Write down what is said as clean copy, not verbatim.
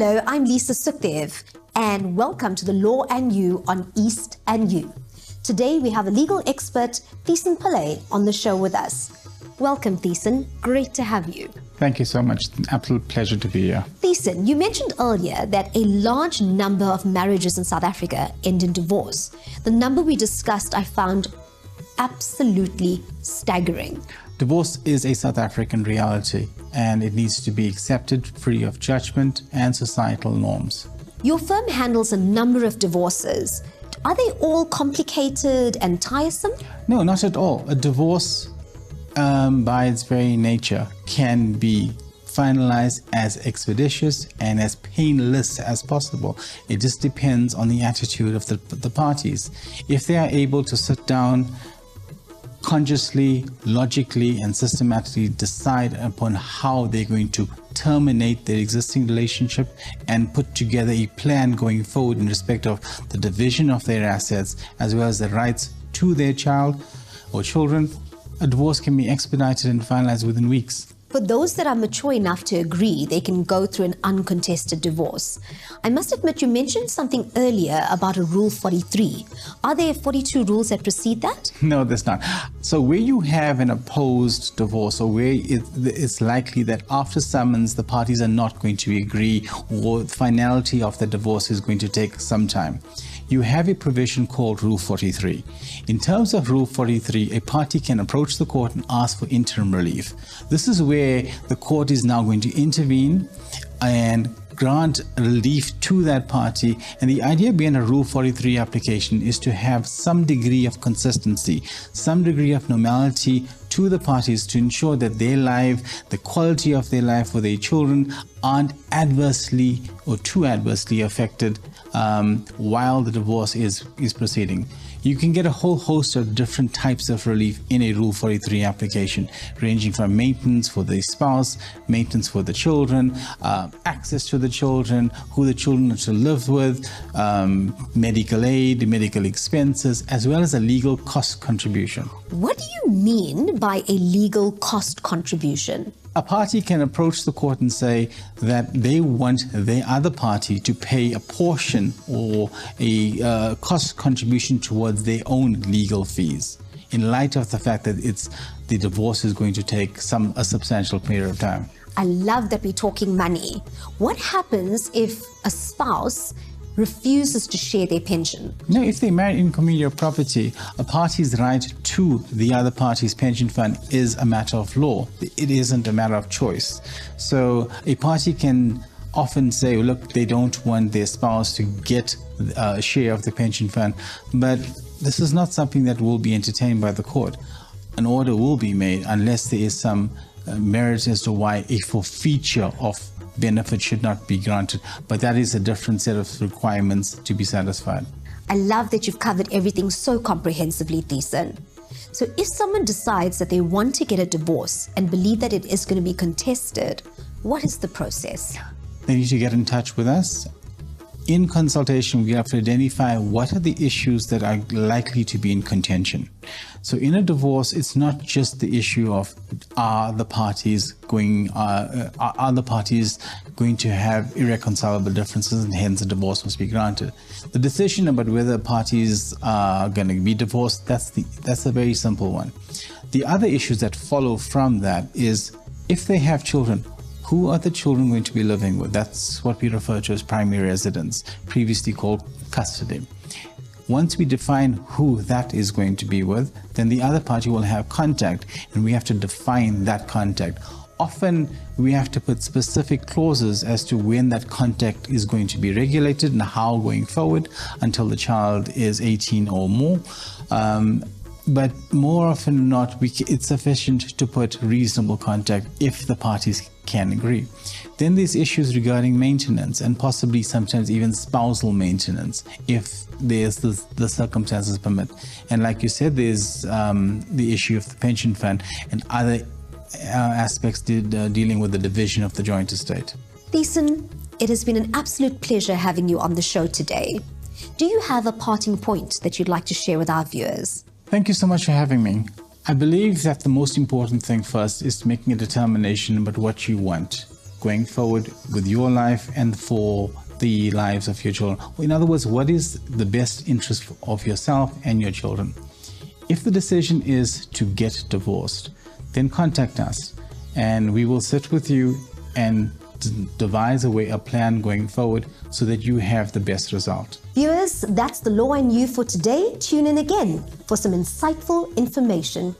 Hello, I'm Lisa Sukhdev, and welcome to the Law and You on East and You. Today we have a legal expert, Soem Pillay, on the show with us. Welcome, Soem. Great to have you. Thank you so much. It's an absolute pleasure to be here. Soem, you mentioned earlier that a large number of marriages in South Africa end in divorce. The number we discussed I found absolutely staggering. Divorce is a South African reality, and it needs to be accepted free of judgment and societal norms. Your firm handles a number of divorces. Are they all complicated and tiresome? No, not at all. A divorce, by its very nature, can be finalized as expeditious and as painless as possible. It just depends on the attitude of the parties. If they are able to sit down consciously, logically, and systematically decide upon how they're going to terminate their existing relationship and put together a plan going forward in respect of the division of their assets as well as the rights to their child or children, a divorce can be expedited and finalized within weeks. For those that are mature enough to agree, they can go through an uncontested divorce. I must admit, you mentioned something earlier about a Rule 43. Are there 42 rules that precede that? No, there's not. So where you have an opposed divorce, or where it's likely that after summons the parties are not going to agree, or the finality of the divorce is going to take some time, you have a provision called Rule 43. In terms of Rule 43, a party can approach the court and ask for interim relief. This is where the court is now going to intervene and grant relief to that party. And the idea behind a Rule 43 application is to have some degree of consistency, some degree of normality to the parties to ensure that their life, the quality of their life for their children aren't adversely or too adversely affected while the divorce is proceeding. You can get a whole host of different types of relief in a Rule 43 application, ranging from maintenance for the spouse, maintenance for the children, access to the children, who the children are to live with, medical aid, medical expenses, as well as a legal cost contribution. What do you mean by a legal cost contribution? A party can approach the court and say that they want the other party to pay a portion or a cost contribution towards their own legal fees, in light of the fact that the divorce is going to take a substantial period of time. I love that we're talking money. What happens if a spouse refuses to share their pension? No, if they marry in communal property, a party's right to the other party's pension fund is a matter of law. It isn't a matter of choice. So a party can often say, look, they don't want their spouse to get a share of the pension fund, but this is not something that will be entertained by the court. An order will be made unless there is some merit as to why a forfeiture of benefit should not be granted, but that is a different set of requirements to be satisfied. I love that you've covered everything so comprehensively, Soem. So if someone decides that they want to get a divorce and believe that it is going to be contested, what is the process? They need to get in touch with us. In consultation, we have to identify what are the issues that are likely to be in contention. So in a divorce, it's not just the issue of are the parties going to have irreconcilable differences and hence a divorce must be granted. The decision about whether parties are going to be divorced, that's a very simple one. The other issues that follow from that is if they have children, who are the children going to be living with? That's what we refer to as primary residence, previously called custody. Once we define who that is going to be with, then the other party will have contact, and we have to define that contact. Often we have to put specific clauses as to when that contact is going to be regulated and how going forward until the child is 18 or more. But more often than not, it's sufficient to put reasonable contact if the parties can agree. Then there's issues regarding maintenance and possibly sometimes even spousal maintenance if there's the circumstances permit. And like you said, there's the issue of the pension fund and other aspects dealing with the division of the joint estate. Soem, it has been an absolute pleasure having you on the show today. Do you have a parting point that you'd like to share with our viewers? Thank you so much for having me. I believe that the most important thing first is making a determination about what you want. going forward with your life and for the lives of your children? In other words, what is the best interest of yourself and your children? If the decision is to get divorced, then contact us and we will sit with you and devise a plan going forward so that you have the best result. Viewers, that's the Law and You for today. Tune in again for some insightful information.